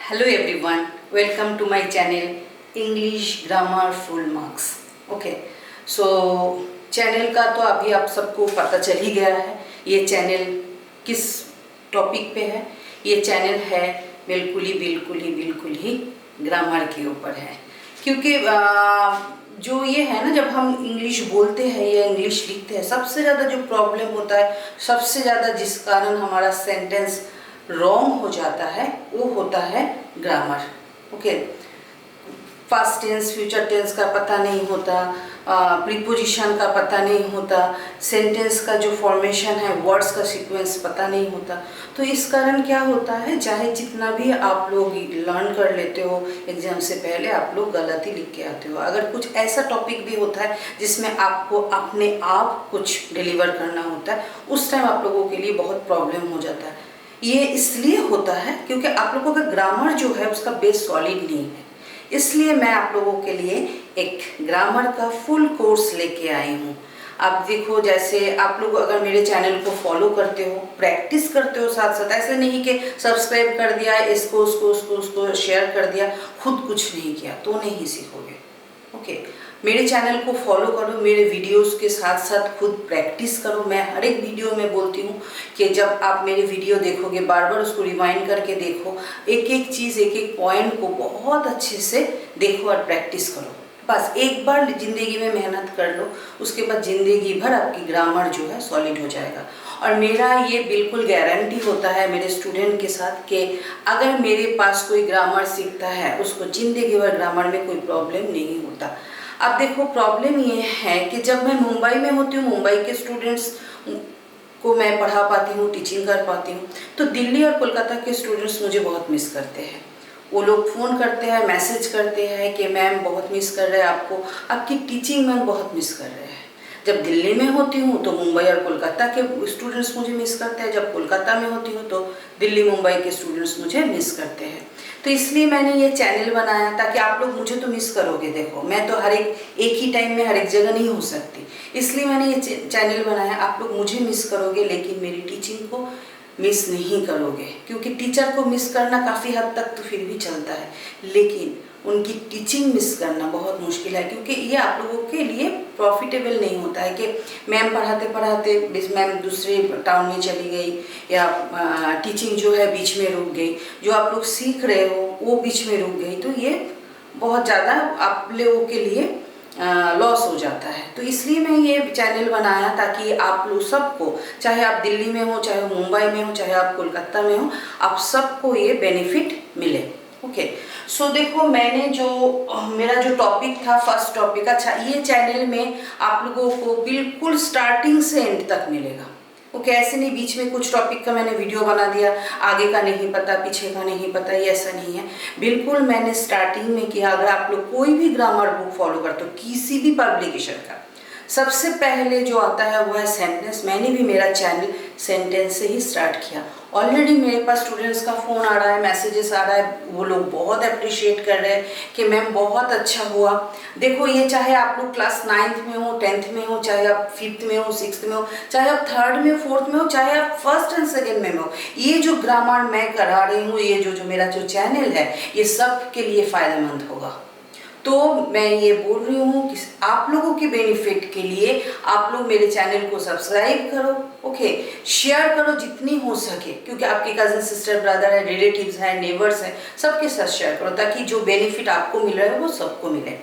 Hello everyone, welcome to my channel English Grammar Full Marks. Okay so channel का तो अभी आप सबको पता चल ही गया है ये चैनल किस टॉपिक पे है। ये चैनल है बिल्कुल ही ग्रामर के ऊपर है, क्योंकि जो ये है ना, जब हम इंग्लिश बोलते हैं या इंग्लिश लिखते हैं, सबसे ज़्यादा जो प्रॉब्लम होता है, सबसे ज़्यादा जिस कारण हमारा सेंटेंस रॉन्ग हो जाता है वो होता है grammar. Okay, past tense future tense का पता नहीं होता, प्रीपोजिशन का पता नहीं होता, सेंटेंस का जो फॉर्मेशन है, वर्ड्स का सीक्वेंस पता नहीं होता। तो इस कारण क्या होता है, चाहे जितना भी आप लोग लर्न कर लेते हो एग्जाम से पहले, आप लोग गलत ही लिख के आते हो। अगर कुछ ऐसा टॉपिक भी होता है जिसमें आपको अपने आप कुछ डिलीवर करना होता है, उस टाइम आप लोगों के लिए बहुत प्रॉब्लम हो जाता है। ये इसलिए होता है क्योंकि आप लोगों का ग्रामर जो है उसका बेस सॉलिड नहीं है। इसलिए मैं आप लोगों के लिए एक ग्रामर का फुल कोर्स लेके आई हूँ। आप देखो, जैसे आप लोग अगर मेरे चैनल को फॉलो करते हो, प्रैक्टिस करते हो साथ साथ, ऐसे नहीं कि सब्सक्राइब कर दिया, इसको उसको शेयर कर दिया, खुद कुछ नहीं किया तो नहीं सीखोगे। ओके, मेरे चैनल को फॉलो करो, मेरे वीडियोस के साथ साथ खुद प्रैक्टिस करो। मैं हर एक वीडियो में बोलती हूँ कि जब आप मेरे वीडियो देखोगे, बार बार उसको रिवाइंड करके देखो, एक एक चीज़, एक एक पॉइंट को बहुत अच्छे से देखो और प्रैक्टिस करो। बस एक बार ज़िंदगी में मेहनत कर लो, उसके बाद ज़िंदगी भर आपकी ग्रामर जो है सॉलिड हो जाएगा। और मेरा ये बिल्कुल गारंटी होता है मेरे स्टूडेंट के साथ कि अगर मेरे पास कोई ग्रामर सीखता है, उसको ज़िंदगी भर ग्रामर में कोई प्रॉब्लम नहीं होता। अब देखो, प्रॉब्लम ये है कि जब मैं मुंबई में होती हूँ, मुंबई के स्टूडेंट्स को मैं पढ़ा पाती हूँ, टीचिंग कर पाती हूँ, तो दिल्ली और कोलकाता के स्टूडेंट्स मुझे बहुत मिस करते हैं। वो लोग फ़ोन करते हैं, मैसेज करते हैं कि मैम बहुत मिस कर रहे हैं आपको, आपकी टीचिंग मैम बहुत मिस कर रहे हैं। जब दिल्ली में होती हूँ तो मुंबई और कोलकाता के स्टूडेंट्स मुझे मिस करते हैं, जब कोलकाता में होती हूँ तो दिल्ली मुंबई के स्टूडेंट्स मुझे मिस करते हैं। तो इसलिए मैंने ये चैनल बनाया ताकि आप लोग मुझे तो मिस करोगे। देखो, मैं तो हर एक ही टाइम में हर एक जगह नहीं हो सकती, इसलिए मैंने ये चैनल बनाया। आप लोग मुझे मिस करोगे लेकिन मेरी टीचिंग को मिस नहीं करोगे, क्योंकि टीचर को मिस करना काफ़ी हद तक तो फिर भी चलता है, लेकिन उनकी टीचिंग मिस करना बहुत मुश्किल है, क्योंकि ये आप लोगों के लिए प्रॉफिटेबल नहीं होता है कि मैम पढ़ाते पढ़ाते मैम दूसरे टाउन में चली गई, या टीचिंग जो है बीच में रुक गई, जो आप लोग सीख रहे हो वो बीच में रुक गई, तो ये बहुत ज़्यादा आप लोगों के लिए लॉस हो जाता है। तो इसलिए मैं ये चैनल बनाया ताकि आप लोग सबको, चाहे आप दिल्ली में हो, चाहे मुंबई में हो, चाहे आप कोलकाता में हो, आप सबको ये बेनिफिट मिले। ओके, सो देखो, मैंने जो मेरा जो टॉपिक था, फर्स्ट टॉपिक, अच्छा, ये चैनल में आप लोगों को बिल्कुल स्टार्टिंग से एंड तक मिलेगा। ओके, ऐसे नहीं बीच में कुछ टॉपिक का मैंने वीडियो बना दिया, आगे का नहीं पता, पीछे का नहीं पता, ये ऐसा नहीं है। बिल्कुल मैंने स्टार्टिंग में किया। अगर आप लोग कोई भी ग्रामर बुक फॉलो करते हो, किसी भी पब्लिकेशन का, सबसे पहले जो आता है वो है सेंटेंस। मैंने भी मेरा चैनल सेंटेंस से ही स्टार्ट किया। ऑलरेडी मेरे पास स्टूडेंट्स का फ़ोन आ रहा है, मैसेजेस आ रहा है, वो लोग बहुत अप्रिशिएट कर रहे हैं कि मैम बहुत अच्छा हुआ। देखो, ये चाहे आप लोग क्लास 9th में हो, 10th में हो, चाहे आप 5th में हो, 6th में हो, चाहे आप 3rd में, 4th में हो, चाहे आप 1st and 2nd में हो, ये जो ग्रामर मैं करा रही हूँ, ये जो मेरा जो चैनल है, ये सब के लिए फ़ायदेमंद होगा। तो मैं ये बोल रही हूँ कि आप लोगों के बेनिफिट के लिए आप लोग मेरे चैनल को सब्सक्राइब करो। ओके, शेयर करो जितनी हो सके, क्योंकि आपके कज़न, सिस्टर, ब्रदर है, रिलेटिव्स हैं, नेबर्स हैं, सबके साथ शेयर करो ताकि जो बेनिफिट आपको मिल रहा है वो सबको मिले।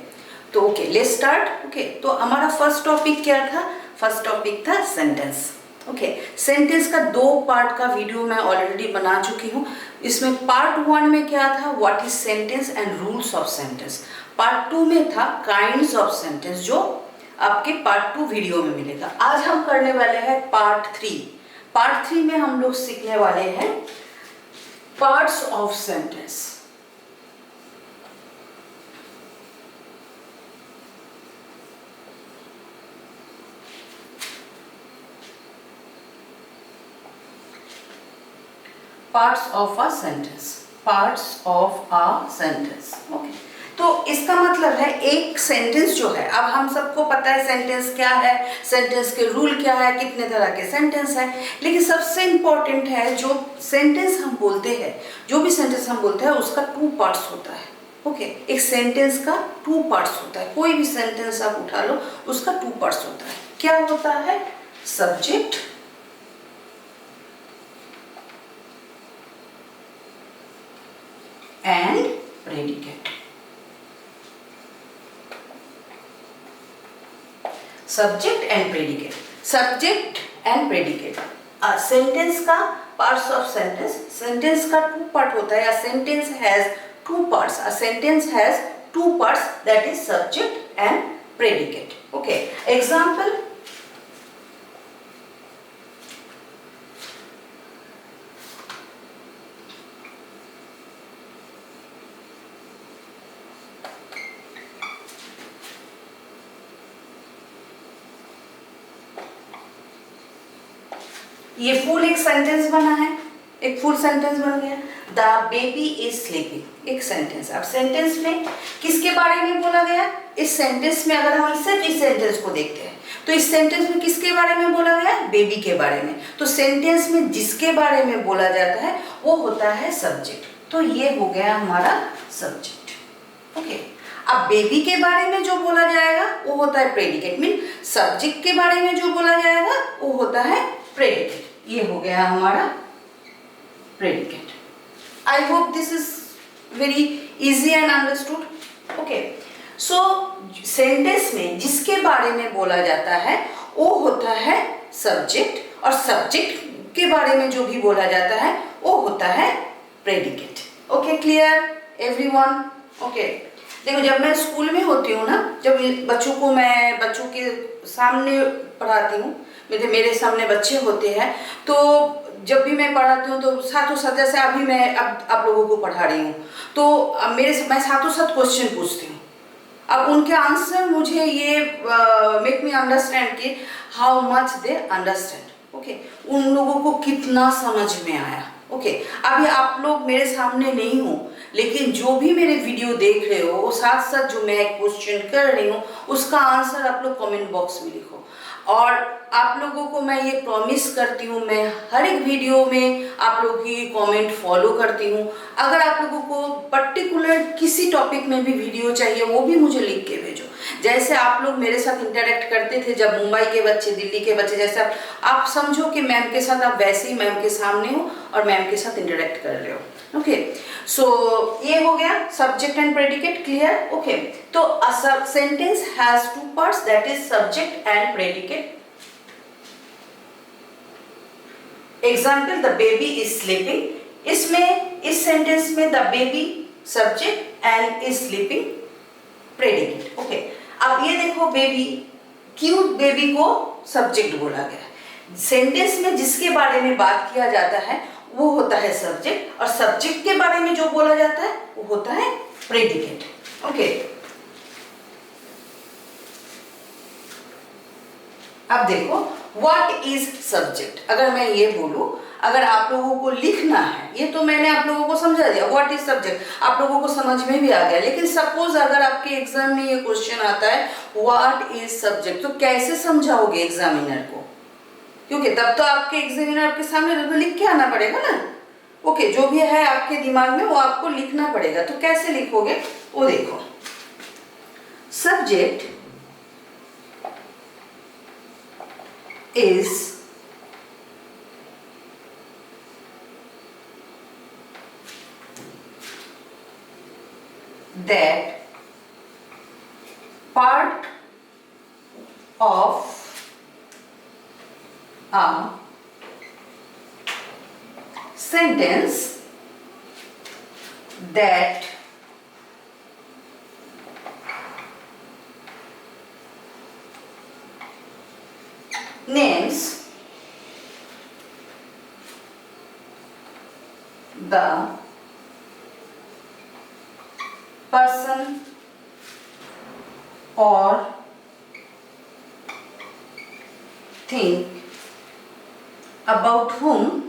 तो ओके, लेट्स स्टार्ट। ओके, तो हमारा फर्स्ट टॉपिक क्या था? फर्स्ट टॉपिक था सेंटेंस। ओके, सेंटेंस का 2 पार्ट का वीडियो मैं ऑलरेडी बना चुकी हूँ। इसमें पार्ट 1 में क्या था, what is sentence and rules of sentence. Part 2 में था काइंड्स ऑफ सेंटेंस, जो आपके पार्ट 2 वीडियो में मिलेगा। आज हम करने वाले हैं पार्ट 3। पार्ट 3 में हम लोग सीखने वाले हैं parts of sentence. Parts of a sentence. Parts of a sentence. Okay. तो इसका मतलब है एक सेंटेंस जो है, अब हम सबको पता है सेंटेंस क्या है, सेंटेंस के रूल क्या है, कितने तरह के सेंटेंस है, लेकिन सबसे इंपॉर्टेंट है जो सेंटेंस हम बोलते हैं, जो भी सेंटेंस हम बोलते हैं उसका 2 पार्ट्स होता है। ओके, एक सेंटेंस का 2 पार्ट्स होता है। कोई भी सेंटेंस आप उठा लो उसका 2 पार्ट्स होता है। क्या होता है? Subject and predicate. Subject and predicate, subject and predicate. Sentence का पार्ट्स ऑफ सेंटेंस, सेंटेंस का 2 पार्ट होता है। Sentence has 2 parts. A sentence has 2 parts, that is subject and predicate. Okay, example. ये फुल एक सेंटेंस बना है, एक full sentence बन गया। द बेबी इज स्लीपिंग, एक सेंटेंस। अब सेंटेंस में किसके बारे में बोला गया? इस सेंटेंस में अगर हम सिर्फ इस सेंटेंस को देखते हैं तो इस सेंटेंस में किसके बारे में बोला गया? बेबी के बारे में। तो सेंटेंस में जिसके बारे में बोला जाता है वो होता है सब्जेक्ट। तो ये हो गया हमारा सब्जेक्ट। ओके, अब बेबी के बारे में जो बोला जाएगा वो होता है प्रेडिकेट। मीन सब्जेक्ट के बारे में जो बोला जाएगा वो होता है प्रेडिकेट। ये हो गया हमारा predicate. I hope this is very easy and understood. Okay. So sentence में जिसके बारे में बोला जाता है वो होता है सब्जेक्ट, और सब्जेक्ट के बारे में जो भी बोला जाता है वो होता है predicate. Okay, clear everyone? Okay. देखो, जब मैं स्कूल में होती हूँ ना, जब बच्चों के सामने पढ़ाती हूँ, मेरे सामने बच्चे होते हैं, तो जब भी मैं पढ़ाती हूँ तो साथों साथ, जैसे अभी मैं अब आप लोगों को पढ़ा रही हूँ, तो मैं साथों साथ क्वेश्चन पूछती हूँ। अब उनके आंसर मुझे ये मेक मी अंडरस्टैंड कि how much they understand. Okay, उन लोगों को कितना समझ में आया। ओके, अभी आप लोग मेरे सामने नहीं हो, लेकिन जो भी मेरे वीडियो देख रहे हो वो साथ साथ जो मैं क्वेश्चन कर रही हूँ उसका आंसर आप लोग कमेंट बॉक्स में लिखो। और आप लोगों को मैं ये प्रॉमिस करती हूँ, मैं हर एक वीडियो में आप लोगों की कमेंट फॉलो करती हूँ। अगर आप लोगों को पर्टिकुलर किसी टॉपिक में भी वीडियो चाहिए वो भी मुझे लिख के भेजो। जैसे आप लोग मेरे साथ इंटरेक्ट करते थे जब मुंबई के बच्चे, दिल्ली के बच्चे, जैसे आप समझो कि मैम के साथ आप वैसे ही मैम के सामने हो और मैम के साथ इंटरेक्ट कर रहे हो। ओके, सो ये हो गया subject and predicate. Clear? Okay, तो a sentence has 2 parts, that is subject and predicate. Example, the baby is sleeping. इसमें इस सेंटेंस में the baby subject and is sleeping predicate. Okay, अब ये देखो, बेबी, क्यूट बेबी को subject बोला गया। सेंटेंस में जिसके बारे में बात किया जाता है वो होता है सब्जेक्ट, और सब्जेक्ट के बारे में जो बोला जाता है वो होता है प्रेडिकेट। ओके, अब देखो, व्हाट इज सब्जेक्ट। अगर मैं ये बोलूं, अगर आप लोगों को लिखना है, ये तो मैंने आप लोगों को समझा दिया, व्हाट इज सब्जेक्ट आप लोगों को समझ में भी आ गया। लेकिन सपोज अगर आपके एग्जाम में ये क्वेश्चन आता है व्हाट इज सब्जेक्ट, तो कैसे समझाओगे एग्जामिनर को? क्योंकि तब तो आपके एग्जामिनर आपके सामने तो लिख के आना पड़ेगा ना। ओके, जो भी है आपके दिमाग में वो आपको लिखना पड़ेगा। तो कैसे लिखोगे वो देखो, subject is that part of a sentence that names the person or thing about whom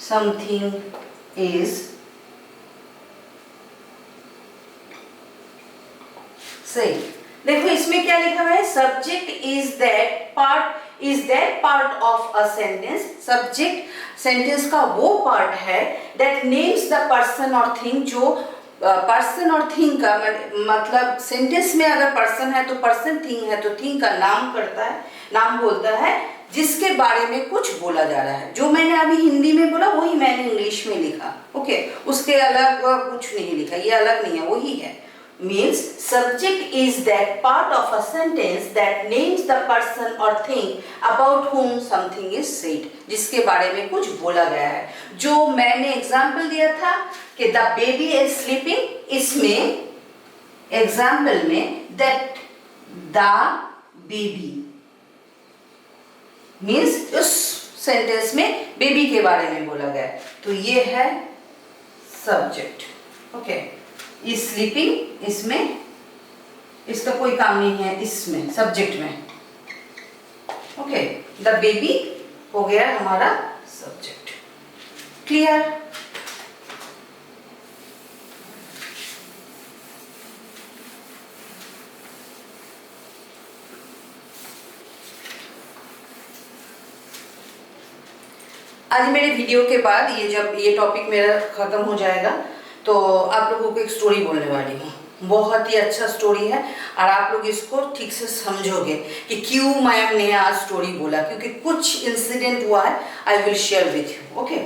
something is सही। देखो इसमें क्या लिखा हुआ है, subject is that part of a sentence. Subject sentence का वो पार्ट है दैट नेम्स द पर्सन और थिंग, जो पर्सन और थिंग का मतलब सेंटेंस में अगर पर्सन है तो पर्सन, थिंग है तो थिंग का नाम करता है, नाम बोलता है, जिसके बारे में कुछ बोला जा रहा है। जो मैंने अभी हिंदी में बोला वही मैंने इंग्लिश में लिखा, ओके, उसके अलग कुछ नहीं लिखा, ये अलग नहीं है, वही है। Means subject is that part of a sentence that names the person or thing about whom something is said, जिसके बारे में कुछ बोला गया है। जो मैंने एग्जाम्पल दिया था कि the baby is sleeping, इसमें एग्जाम्पल में that the baby मीन्स उस सेंटेंस में बेबी के बारे में बोला गया है, तो ये है सब्जेक्ट, ओके। इज स्लीपिंग, इसमें इसका कोई काम नहीं है, इसमें सब्जेक्ट में, ओके। द बेबी हो गया हमारा सब्जेक्ट। क्लियर? आज मेरे वीडियो के बाद जब ये टॉपिक मेरा खत्म हो जाएगा तो आप लोगों को एक स्टोरी बोलने वाली हूँ। बहुत ही अच्छा स्टोरी है और आप लोग इसको ठीक से समझोगे कि क्यों मैम ने आज स्टोरी बोला, क्योंकि कुछ इंसिडेंट हुआ है, I will share with you, okay.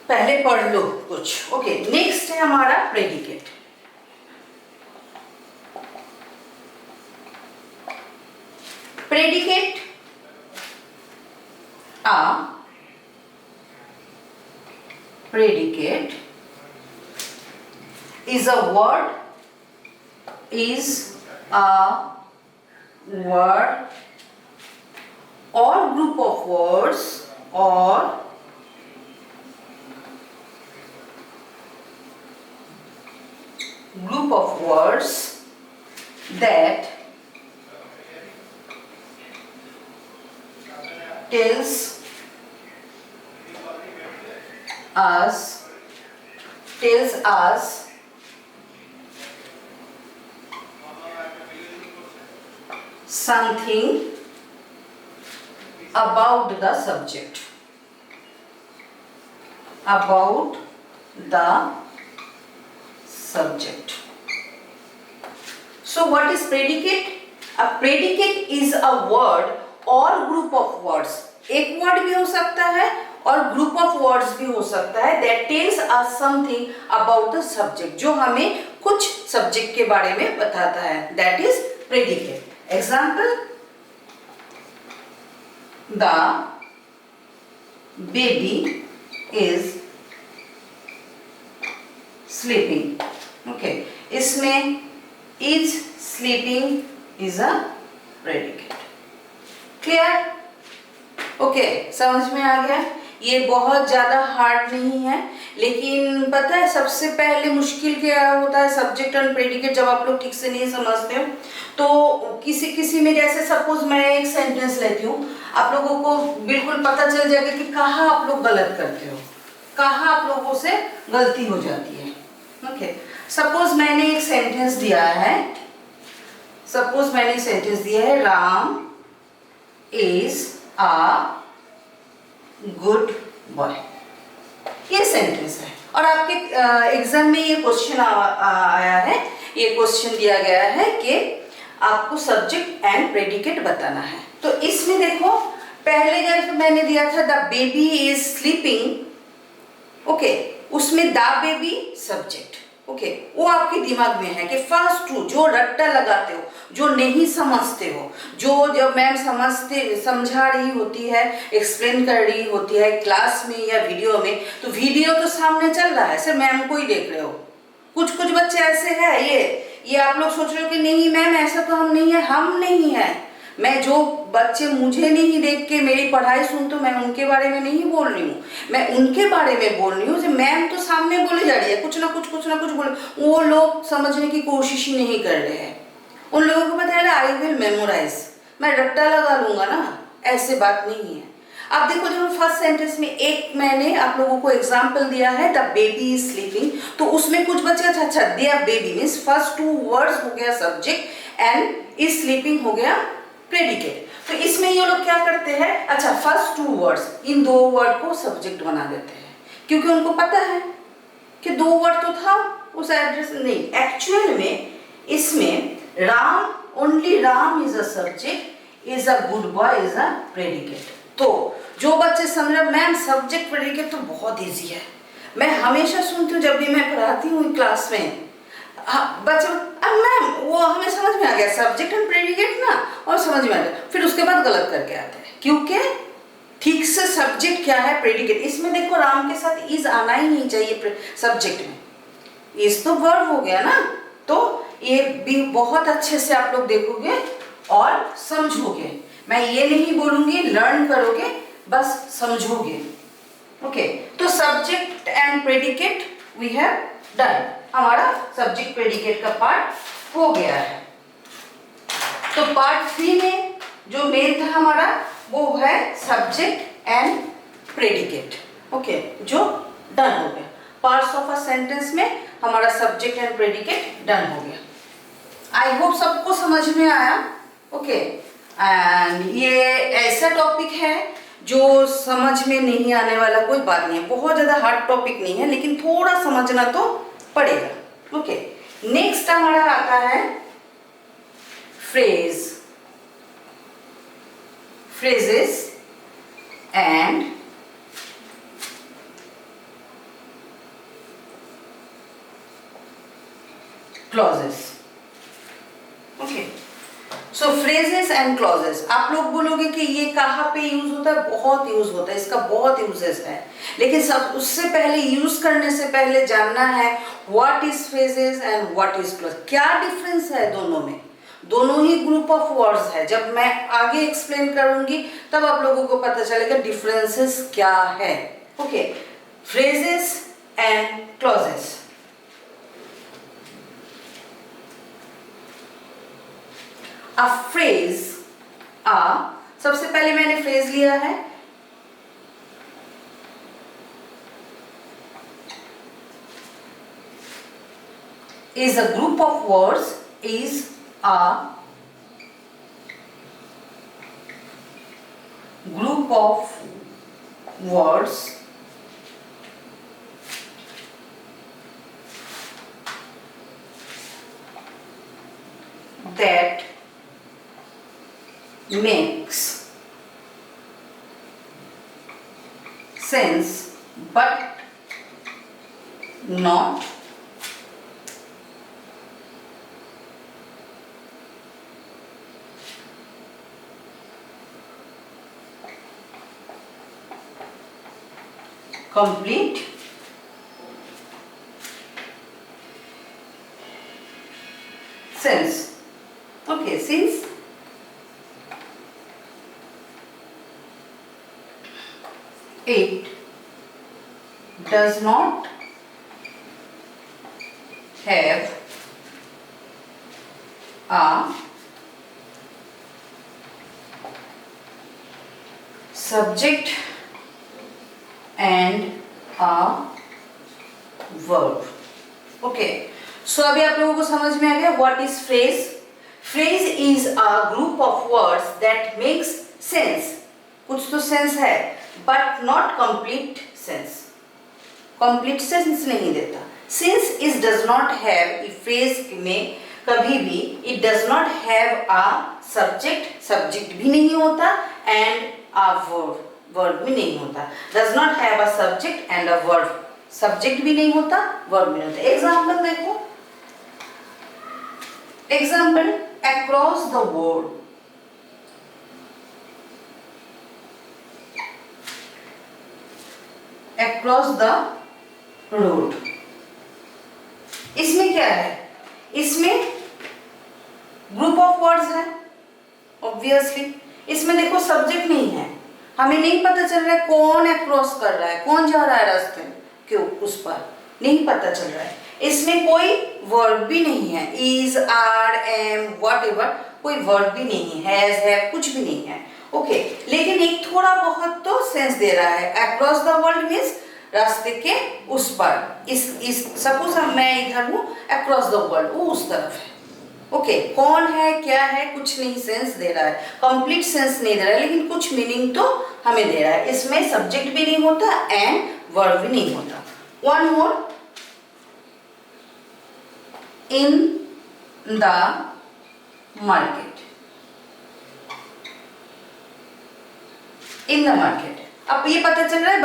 पहले पढ़ लो कुछ, ओके। नेक्स्ट है हमारा predicate. Predicate predicate is a word or group of words that tells us something about the subject. So what is predicate? A predicate is a word or group of words. एक word भी हो सकता है और group of words भी हो सकता है, that tells us something about the subject, जो हमें कुछ सब्जेक्ट के बारे में बताता है, that is predicate. Example, the baby is sleeping, okay. इसमें is sleeping is a predicate. Clear? Okay, समझ में आ गया? ये बहुत ज़्यादा हार्ड नहीं है, लेकिन पता है सबसे पहले मुश्किल क्या होता है, सब्जेक्ट एंड प्रेडिकेट जब आप लोग ठीक से नहीं समझते हो तो किसी में, जैसे सपोज मैं एक सेंटेंस लेती हूँ, आप लोगों को बिल्कुल पता चल जाएगा कि कहाँ आप लोग गलत करते हो, कहाँ आप लोगों से गलती हो जाती है, ओके। सपोज मैंने एक सेंटेंस दिया है, Ram is a good boy, ये सेंटेंस है और आपके एग्जाम में ये क्वेश्चन आया है, ये क्वेश्चन दिया गया है कि आपको सब्जेक्ट एंड प्रेडिकेट बताना है। तो इसमें देखो पहले जब मैंने दिया था the baby is sleeping, okay, उसमें द बेबी सब्जेक्ट, ओके, वो आपके दिमाग में है कि फर्स्ट टू जो रट्टा लगाते हो, जो नहीं समझते हो, जो जब मैम समझा रही होती है, एक्सप्लेन कर रही होती है क्लास में या वीडियो में, तो वीडियो तो सामने चल रहा है, सिर्फ मैम को ही देख रहे हो। कुछ बच्चे ऐसे हैं, ये आप लोग सोच रहे हो कि नहीं मैम ऐसा तो हम नहीं है। मैं जो बच्चे मुझे नहीं देख के मेरी पढ़ाई सुनते हो, मैं उनके बारे में नहीं बोल रही हूँ, मैं उनके बारे में बोल रही हूँ। मैम तो सामने बोली जा रही है, कुछ ना कुछ बोल, वो लोग समझने की कोशिश ही नहीं कर रहे हैं। उन लोगों को पता है आई विल मेमोराइज, मैं रट्टा लगा लूंगा ना, ऐसे बात नहीं है। अब देखो जो फर्स्ट सेंटेंस में एक मैंने आप लोगों को एग्जांपल दिया है, द बेबी इज स्लीपिंग, तो उसमें कुछ बच्चे अच्छा there baby means first two words हो गया सब्जेक्ट एंड इज स्लीपिंग हो गया प्रेडिकेट। तो इसमें ये लोग क्या करते हैं, अच्छा फर्स्ट टू वर्ड्स, इन दो वर्ड को सब्जेक्ट बना देते हैं क्योंकि उनको पता है कि दो वर्ड तो था उस एड्रेस नहीं। एक्चुअल में इसमें Ram, only Ram is a subject, is a good boy is a predicate. तो जो बच्चे समझ रहे मैम सब्जेक्ट प्रेडिकेट तो बहुत इजी है, मैं हमेशा सुनती हूँ जब भी मैं पढ़ाती हूँ क्लास में, बच्चे अब मैम वो हमें समझ में आ गया सब्जेक्ट एंड प्रेडिकेट ना, और समझ में आ गया, फिर उसके बाद गलत करके आते हैं क्योंकि ठीक से सब्जेक्ट क्या है प्रेडिकेट। इसमें देखो राम के साथ इज आना ही नहीं चाहिए सब्जेक्ट में, इज तो वर्ब हो गया ना। तो ये भी बहुत अच्छे से आप लोग देखोगे और समझोगे, मैं ये नहीं बोलूंगी लर्न करोगे, बस समझोगे। ओके, तो subject and predicate we have done, हमारा सब्जेक्ट प्रेडिकेट का पार्ट हो गया है। तो पार्ट 3 में जो मेन था हमारा वो है सब्जेक्ट एंड प्रेडिकेट। ओके, जो डन हो गया, पार्ट्स ऑफ अ सेंटेंस में हमारा सब्जेक्ट एंड प्रेडिकेट डन हो गया। आई होप सबको समझ में आया। ओके, एंड ये ऐसा टॉपिक है जो समझ में नहीं आने वाला कोई बात नहीं है, बहुत ज़्यादा हार्ड टॉपिक नहीं है, लेकिन थोड़ा समझना तो पड़ेगा। ओके, नेक्स्ट हमारा आता है phrase, phrases and clauses. Okay, so phrases and clauses, आप लोग बोलोगे कि ये कहाँ पे यूज होता है, बहुत यूज होता है, इसका बहुत यूजेस है, लेकिन सब उससे पहले यूज करने से पहले जानना है what is phrases and what is clause, क्या डिफरेंस है दोनों में। दोनों ही ग्रुप ऑफ वर्ड्स है, जब मैं आगे एक्सप्लेन करूंगी तब आप लोगों को पता चलेगा डिफरेंसेस क्या है। Okay, phrases and clauses. A phrase, सबसे पहले मैंने फ्रेज लिया है, is a group of words, is a group of words that makes sense but not complete sense. Okay, since it does not have a subject and a verb. Okay, so अभी आप लोगों को समझ में आ गया what is phrase. Phrase is a group of words that makes sense. कुछ तो sense है but not complete sense. complete sense नहीं देता. Since it does not have, इस phrase में कभी भी it does not have a subject, subject भी नहीं होता, and a verb, verb भी नहीं होता. Does not have a subject and a verb, subject भी नहीं होता, verb भी नहीं होता. Example देखो, example across the world. Across the road. इसमें क्या है, इसमें ग्रुप ऑफ वर्ड्स है ऑब्वियसली. इसमें देखो सब्जेक्ट नहीं है, हमें नहीं पता चल रहा है कौन अक्रॉस कर रहा है, कौन जा रहा है रास्ते में, क्यों उस पर नहीं पता चल रहा है. इसमें कोई वर्ब भी नहीं है, इज, आर, एम, व्हाटएवर, कोई वर्ब भी नहीं है, हैज, हैव, कुछ भी नहीं है. ओके, लेकिन एक थोड़ा बहुत तो सेंस दे रहा है। अक्रॉस द वर्ल्ड मीन्स रास्ते के उस पार। इस सपोज मैं इधर हूँ, अक्रॉस द वर्ल्ड वो उस तरफ है। ओके, कौन है क्या है कुछ नहीं सेंस दे रहा है, कंप्लीट सेंस नहीं दे रहा है, लेकिन कुछ मीनिंग तो हमें दे रहा है। इसमें सब्जेक्ट भी नहीं होता एंड वर्ब भी नहीं होता। One more, in the market, in the market. अब ये पता चल रहा है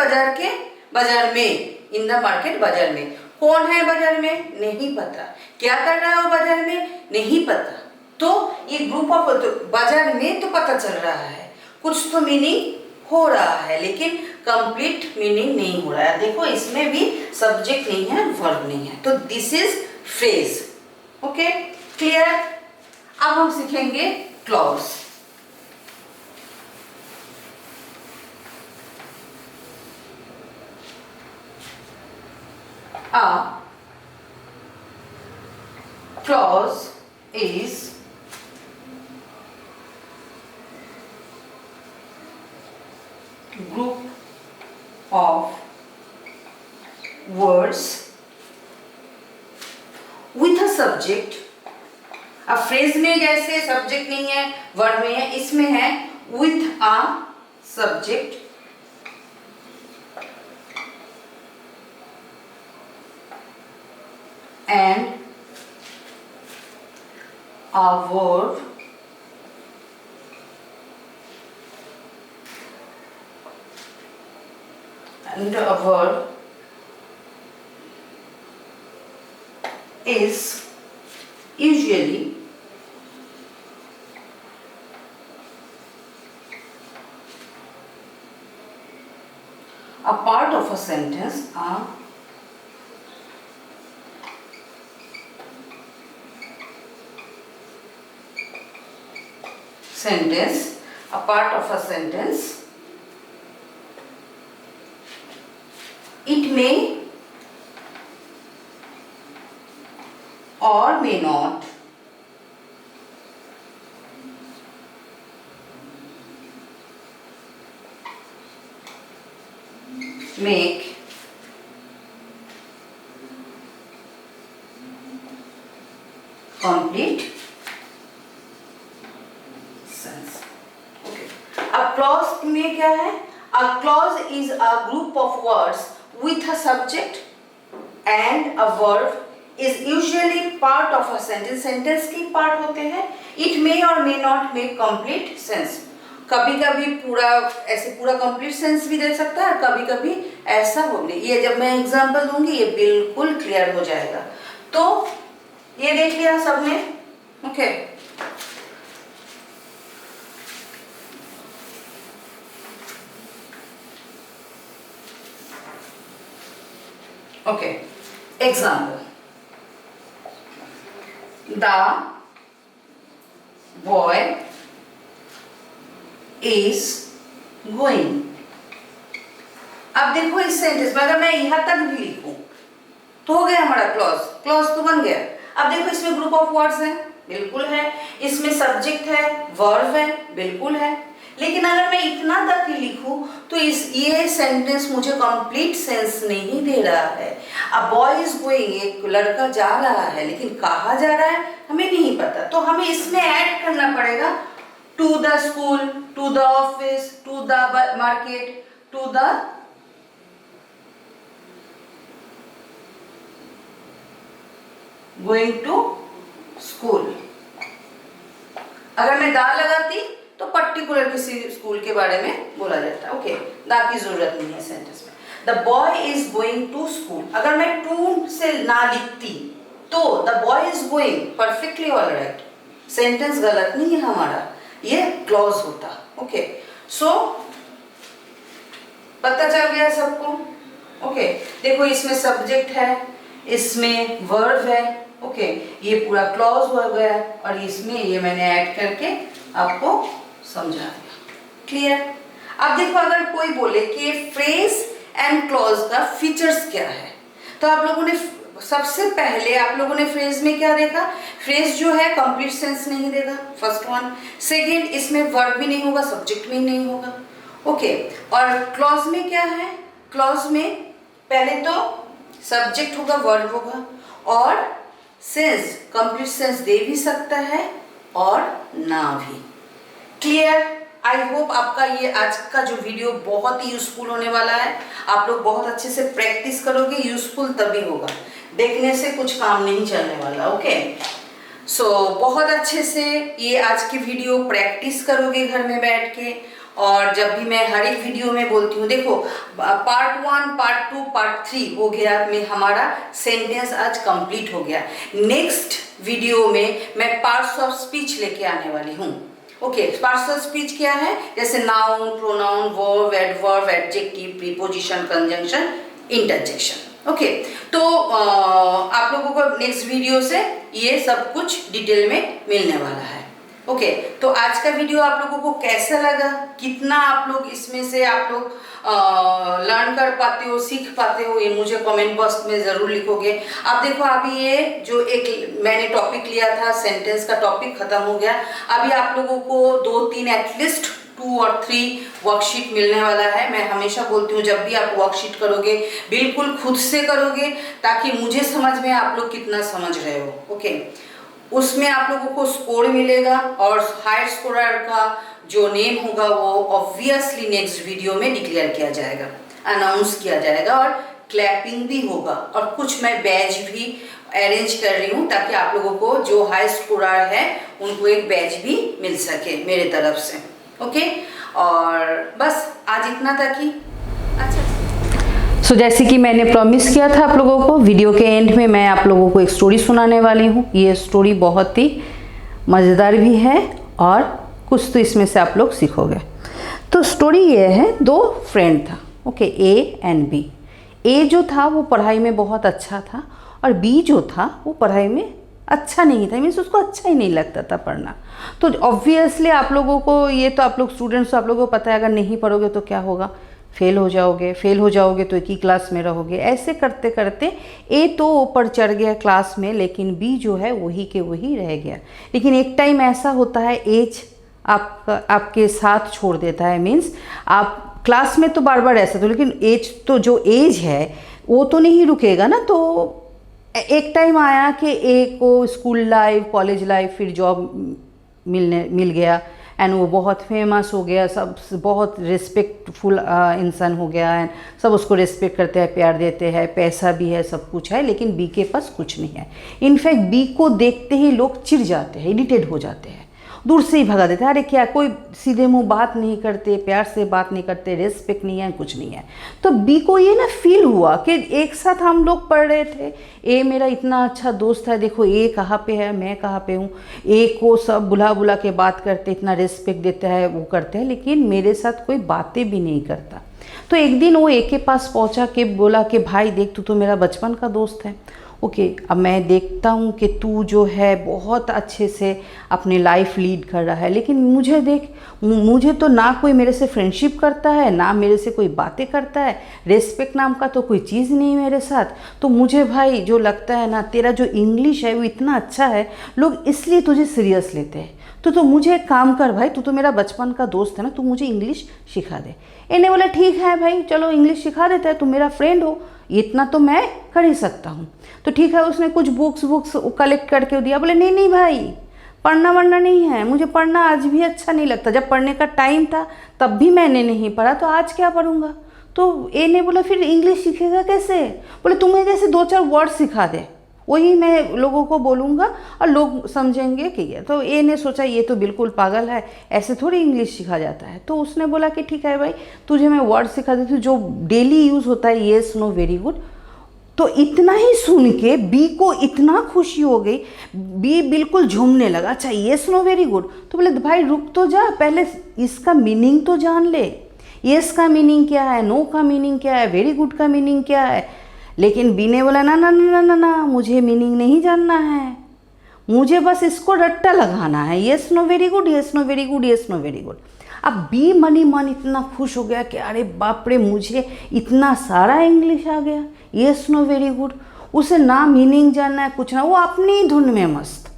बाजार में, इन द मार्केट बाजार में। कौन है बाजार में नहीं पता, क्या कर रहा है वो बाजार में नहीं पता। तो ये ग्रुप ऑफ, बाजार में तो पता चल रहा है, कुछ तो मीनिंग हो रहा है, लेकिन कंप्लीट मीनिंग नहीं हो रहा है। देखो इसमें भी सब्जेक्ट नहीं है, वर्ब नहीं है, तो this is phrase. Okay, clear. अब हम सीखेंगे clause. A clause is group of words with a subject। अब फ्रेज में जैसे सब्जेक्ट नहीं है, वर्ड में है, इसमें है with a subject and a verb is usually a part of a sentence, a part of a sentence. It may or may not make complete sense। Okay, अब क्लॉज में क्या है? A clause is a group of words with a subject and a verb is usually part of a sentence। Sentence की part होते हैं। It may or may not make complete sense। कभी कभी पूरा ऐसे पूरा कंप्लीट सेंस भी दे सकता है, कभी कभी ऐसा हो। ये जब मैं एग्जांपल दूंगी ये बिल्कुल क्लियर हो जाएगा। तो ये देख लिया सबने। Okay, okay, example, the boy is going. अब देखो इस सेंटेंस में अगर मैं यहां तक भी लिखूं तो हो गया हमारा क्लॉज, क्लॉज तो बन गया। अब देखो इसमें ग्रुप ऑफ वर्ड्स है, बिल्कुल है। इसमें सब्जेक्ट है, वर्ब है, बिल्कुल है। लेकिन अगर मैं इतना तक ही लिखूं तो ये सेंटेंस मुझे कंप्लीट सेंस नहीं दे रहा है। अ बॉय इज गोइंग, एक लड़का जा रहा है, लेकिन कहाँ जा रहा है हमें नहीं पता। तो हमें इसमें ऐड करना पड़ेगा to the school, to the office, to the market, to the going to school. अगर मैं दा लगाती तो पर्टिकुलर किसी स्कूल के बारे में बोला जाता। ओके, दा की जरूरत नहीं है सेंटेंस में। The boy is going to school, अगर मैं टू से ना लिखती तो the boy is going perfectly alright, sentence गलत नहीं है हमारा, ये क्लॉज होता। ओके, सो पता चल गया सबको। ओके, देखो इसमें सब्जेक्ट है, इसमें वर्ब है। ओके, ये पूरा क्लॉज हो गया और इसमें ये मैंने ऐड करके आपको समझा दिया। क्लियर। अब देखो अगर कोई बोले कि फ्रेज एंड क्लॉज का फीचर्स क्या है, तो आप लोगों ने सबसे पहले आप लोगों ने फ्रेज में क्या देखा, फ्रेज जो है कंप्लीट सेंस नहीं देगा, फर्स्ट वन। सेकेंड, इसमें वर्ब भी नहीं होगा, सब्जेक्ट भी नहीं होगा, ओके। और क्लॉज में क्या है, क्लॉज में पहले तो सब्जेक्ट होगा, वर्ब होगा, और सेंस कंप्लीट सेंस दे भी सकता है और ना भी। क्लियर? आई होप आपका ये आज का जो वीडियो बहुत ही यूजफुल होने वाला है। आप लोग बहुत अच्छे से प्रैक्टिस करोगे, यूजफुल तभी होगा, देखने से कुछ काम नहीं चलने वाला, ओके। सो बहुत अच्छे से ये आज की वीडियो प्रैक्टिस करोगे घर में बैठ के। और जब भी मैं हर एक वीडियो में बोलती हूँ, देखो पार्ट 1, पार्ट 2, पार्ट 3 हो गया, में हमारा सेंटेंस आज कंप्लीट हो गया। नेक्स्ट वीडियो में मैं पार्ट्स ऑफ स्पीच लेके आने वाली हूँ, ओके। पार्ट्स ऑफ स्पीच क्या है, जैसे noun, pronoun, verb, adverb, adjective, preposition, conjunction, interjection, okay. तो आप लोगों को नेक्स्ट वीडियो से ये सब कुछ डिटेल में मिलने वाला है, ओके। तो आज का वीडियो आप लोगों को कैसा लगा, कितना आप लोग इसमें से आप लोग लर्न कर पाते हो, सीख पाते हो, ये मुझे कमेंट बॉक्स में ज़रूर लिखोगे। अब देखो, अभी ये जो एक मैंने टॉपिक लिया था, सेंटेंस का टॉपिक खत्म हो गया। अभी आप लोगों को 2-3 एटलीस्ट 2 और 3 वर्कशीट मिलने वाला है। मैं हमेशा बोलती हूँ, जब भी आप वर्कशीट करोगे बिल्कुल खुद से करोगे, ताकि मुझे समझ में आप लोग कितना समझ रहे हो, ओके। उसमें आप लोगों को स्कोर मिलेगा, और हायर स्कोरर का जो नेम होगा वो ऑब्वियसली नेक्स्ट वीडियो में डिक्लेयर किया जाएगा, अनाउंस किया जाएगा, और क्लैपिंग भी होगा। और कुछ मैं बैच भी अरेंज कर रही हूँ, ताकि आप लोगों को जो हाई स्कोरर है उनको एक बैच भी मिल सके मेरे तरफ से, ओके। और बस आज इतना था कि जैसे कि मैंने प्रॉमिस किया था आप लोगों को, वीडियो के एंड में मैं आप लोगों को एक स्टोरी सुनाने वाली हूँ। ये स्टोरी बहुत ही मज़ेदार भी है, और कुछ तो इसमें से आप लोग सीखोगे। तो स्टोरी ये है, 2 फ्रेंड था, ओके, ए एंड बी। ए जो था वो पढ़ाई में बहुत अच्छा था, और बी जो था वो पढ़ाई में अच्छा नहीं था, मीन्स उसको अच्छा ही नहीं लगता था पढ़ना। तो ऑब्वियसली आप लोगों को, ये तो आप लोग स्टूडेंट्स, आप लोगों को पता है, अगर नहीं पढ़ोगे तो क्या होगा, फेल हो जाओगे। फेल हो जाओगे तो एक ही क्लास में रहोगे। ऐसे करते करते ए तो ऊपर चढ़ गया क्लास में, लेकिन बी जो है वही के वही रह गया। लेकिन एक टाइम ऐसा होता है, एज आपके साथ छोड़ देता है, मीन्स आप क्लास में तो बार बार ऐसा तो, लेकिन एज तो, जो एज है वो तो नहीं रुकेगा ना। तो एक टाइम आया कि ए को स्कूल लाइफ, कॉलेज लाइफ, फिर जॉब मिल गया, एंड वो बहुत फेमस हो गया, सब बहुत रिस्पेक्टफुल इंसान हो गया है, सब उसको रिस्पेक्ट करते हैं, प्यार देते हैं, पैसा भी है, सब कुछ है। लेकिन बी के पास कुछ नहीं है। इनफैक्ट बी को देखते ही लोग चिढ़ जाते हैं, इरिटेट हो जाते हैं, दूर से ही भगा देते हैं। अरे क्या, कोई सीधे मुंह बात नहीं करते, प्यार से बात नहीं करते, रेस्पेक्ट नहीं है, कुछ नहीं है। तो बी को ये ना फील हुआ कि एक साथ हम लोग पढ़ रहे थे, ए मेरा इतना अच्छा दोस्त है, देखो ए कहाँ पे है, मैं कहाँ पे हूँ। ए को सब बुला बुला के बात करते, इतना रेस्पेक्ट देता है, वो करते हैं, लेकिन मेरे साथ कोई बातें भी नहीं करता। तो एक दिन वो ए के पास पहुँचा के बोला कि भाई देख, तू तो मेरा बचपन का दोस्त है, ओके। अब मैं देखता हूँ कि तू जो है बहुत अच्छे से अपनी लाइफ लीड कर रहा है, लेकिन मुझे देख, मुझे तो ना कोई मेरे से फ्रेंडशिप करता है, ना मेरे से कोई बातें करता है, रेस्पेक्ट नाम का तो कोई चीज़ नहीं मेरे साथ। तो मुझे भाई जो लगता है ना, तेरा जो इंग्लिश है वो इतना अच्छा है, लोग इसलिए तुझे सीरियस लेते हैं। तो मुझे एक काम कर भाई, तू तो मेरा बचपन का दोस्त है ना, तू मुझे इंग्लिश सिखा दे। इन्हें बोला ठीक है भाई, चलो इंग्लिश सिखा देता है, तुम मेरा फ्रेंड हो, इतना तो मैं कर ही सकता हूँ। तो ठीक है, उसने कुछ बुक्स कलेक्ट करके दिया। बोले नहीं नहीं भाई, पढ़ना वढ़ना नहीं है, मुझे पढ़ना आज भी अच्छा नहीं लगता। जब पढ़ने का टाइम था तब भी मैंने नहीं पढ़ा, तो आज क्या पढ़ूंगा। तो ए ने बोला फिर इंग्लिश सीखेगा कैसे। बोले तुम्हें जैसे 2-4 वर्ड सिखा दे, वही मैं लोगों को बोलूँगा और लोग समझेंगे कि ये। तो ए ने सोचा ये तो बिल्कुल पागल है, ऐसे थोड़ी इंग्लिश सीखा जाता है। तो उसने बोला कि ठीक है भाई, तुझे मैं वर्ड सिखा देती हूँ जो डेली यूज़ होता है, येस नो वेरी गुड। तो इतना ही सुन के बी को इतना खुशी हो गई, बी बिल्कुल झूमने लगा। अच्छा येस नो वेरी गुड, तो बोले भाई रुक तो जा, पहले इसका मीनिंग तो जान ले। येस का मीनिंग क्या है, नो का मीनिंग क्या है, वेरी गुड का मीनिंग क्या है। लेकिन बी ने बोला ना ना ना ना ना, मुझे मीनिंग नहीं जानना है, मुझे बस इसको रट्टा लगाना है, yes know very good, yes know very good, yes know very good. अब बी मन ही मन इतना खुश हो गया कि अरे बाप रे, मुझे इतना सारा इंग्लिश आ गया, येस नो वेरी गुड। उसे ना मीनिंग जानना है कुछ ना, वो अपनी धुन में मस्त।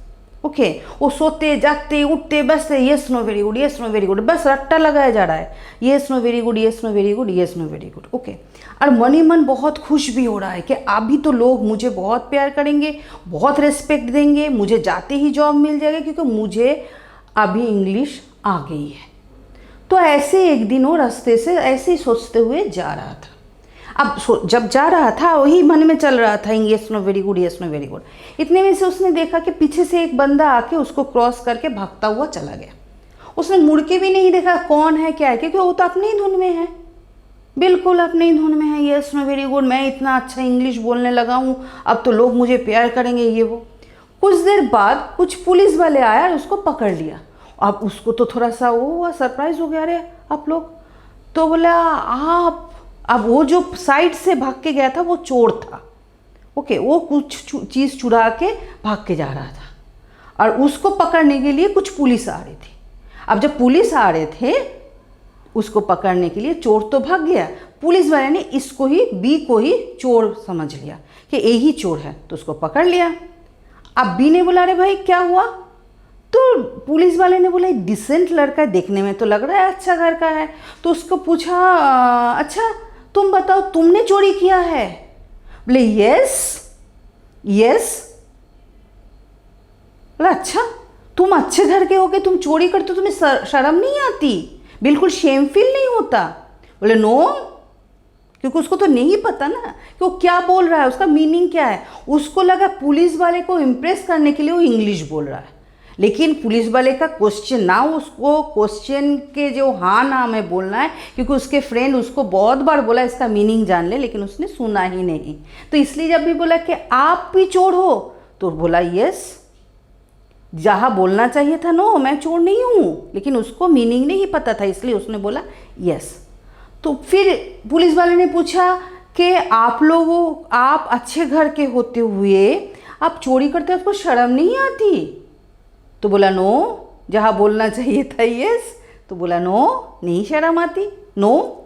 ओके, वो सोते जागते उठते बस yes know very good, yes know very good, बस रट्टा लगाया जा रहा है, yes know very good, yes know very good, yes know very good. Okay, और मन ही मन बहुत खुश भी हो रहा है कि अभी तो लोग मुझे बहुत प्यार करेंगे, बहुत रिस्पेक्ट देंगे, मुझे जाते ही जॉब मिल जाएगा क्योंकि मुझे अभी इंग्लिश आ गई है। तो ऐसे एक दिन वो रास्ते से ऐसे ही सोचते हुए जा रहा था। अब जब जा रहा था वही मन में चल रहा था yes know very good, yes know very good. इतने में से उसने देखा कि पीछे से एक बंदा आके उसको क्रॉस करके भागता हुआ चला गया। उसने मुड़ के भी नहीं देखा कौन है क्या है, क्योंकि वो तो अपनी ही धुन में है, बिल्कुल अपनी ही धुन में है। येस नो वेरी गुड, मैं इतना अच्छा इंग्लिश बोलने लगा हूँ, अब तो लोग मुझे प्यार करेंगे, ये वो। कुछ देर बाद कुछ पुलिस वाले आया और उसको पकड़ लिया। अब उसको तो थोड़ा सा वो हुआ, सरप्राइज हो गया, अरे आप लोग। तो बोला आप, अब वो जो साइड से भाग के गया था वो चोर था। ओके, वो कुछ चीज़ चुरा के भाग के जा रहा था और उसको पकड़ने के लिए कुछ पुलिस आ रही थी। अब जब पुलिस आ रहे थे उसको पकड़ने के लिए, चोर तो भाग गया, पुलिस वाले ने इसको ही, बी को ही चोर समझ लिया कि यही चोर है, तो उसको पकड़ लिया। अब बी ने बोला अरे भाई क्या हुआ, तो पुलिस वाले ने बोला डिसेंट लड़का है, देखने में तो लग रहा है अच्छा घर का है। तो उसको पूछा अच्छा तुम बताओ तुमने चोरी किया है? बोले यस यस। बोला अच्छा तुम अच्छे घर के होके तुम चोरी करते, तुम्हें शर्म नहीं आती, बिल्कुल शेम फील नहीं होता? बोले नो, क्योंकि उसको तो नहीं पता ना कि वो क्या बोल रहा है, उसका मीनिंग क्या है। उसको लगा पुलिस वाले को इम्प्रेस करने के लिए वो इंग्लिश बोल रहा है, लेकिन पुलिस वाले का क्वेश्चन ना, उसको क्वेश्चन के जो हाँ ना में बोलना है, क्योंकि उसके फ्रेंड उसको बहुत बार बोला इसका मीनिंग जान ले, लेकिन उसने सुना ही नहीं। तो इसलिए जब भी बोला कि आप भी चोर हो, तो बोला यस। जहाँ बोलना चाहिए था नो मैं चोर नहीं हूँ, लेकिन उसको मीनिंग नहीं पता था, इसलिए उसने बोला यस। तो फिर पुलिस वाले ने पूछा कि आप लोगों, आप अच्छे घर के होते हुए आप चोरी करते, आपको शर्म नहीं आती? तो बोला नो, जहाँ बोलना चाहिए था यस, तो बोला नो, नहीं शर्म आती, नो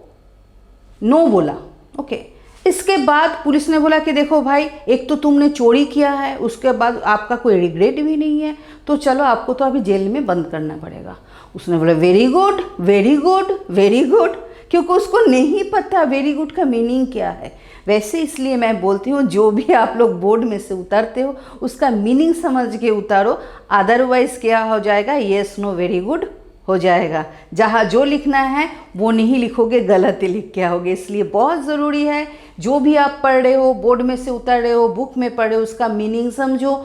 नो बोला। ओके, इसके बाद पुलिस ने बोला कि देखो भाई, एक तो तुमने चोरी किया है, उसके बाद आपका कोई रिग्रेट भी नहीं है, तो चलो आपको तो अभी जेल में बंद करना पड़ेगा। उसने बोला very good very good very good, क्योंकि उसको नहीं पता वेरी गुड का मीनिंग क्या है। वैसे इसलिए मैं बोलती हूँ जो भी आप लोग बोर्ड में से उतारते हो उसका मीनिंग समझ के उतारो, अदरवाइज क्या हो जाएगा, येस नो वेरी गुड हो जाएगा। जहाँ जो लिखना है वो नहीं लिखोगे, गलत ही लिख के आओगे। इसलिए बहुत ज़रूरी है जो भी आप पढ़ रहे हो, बोर्ड में से उतार रहे हो, बुक में पढ़ रहे हो, उसका मीनिंग समझो।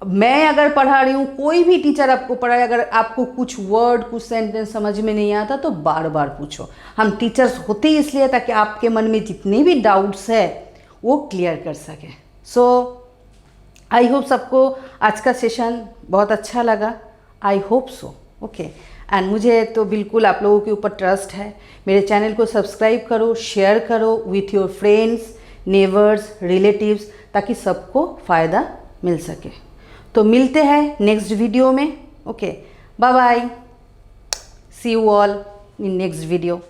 मैं अगर पढ़ा रही हूँ, कोई भी टीचर आपको पढ़ाए, अगर आपको कुछ वर्ड कुछ सेंटेंस समझ में नहीं आता तो बार बार पूछो। हम टीचर्स होते ही इसलिए ताकि आपके मन में जितने भी डाउट्स है वो क्लियर कर सके। सो आई होप सबको आज का सेशन बहुत अच्छा लगा, I hope so. Okay, and मुझे तो बिल्कुल आप लोगों के ऊपर ट्रस्ट है। मेरे चैनल को सब्सक्राइब करो, शेयर करो with your friends, neighbours, relatives, ताकि सबको फ़ायदा मिल सके। तो मिलते हैं नेक्स्ट वीडियो में। Okay, bye bye, see you all in next video.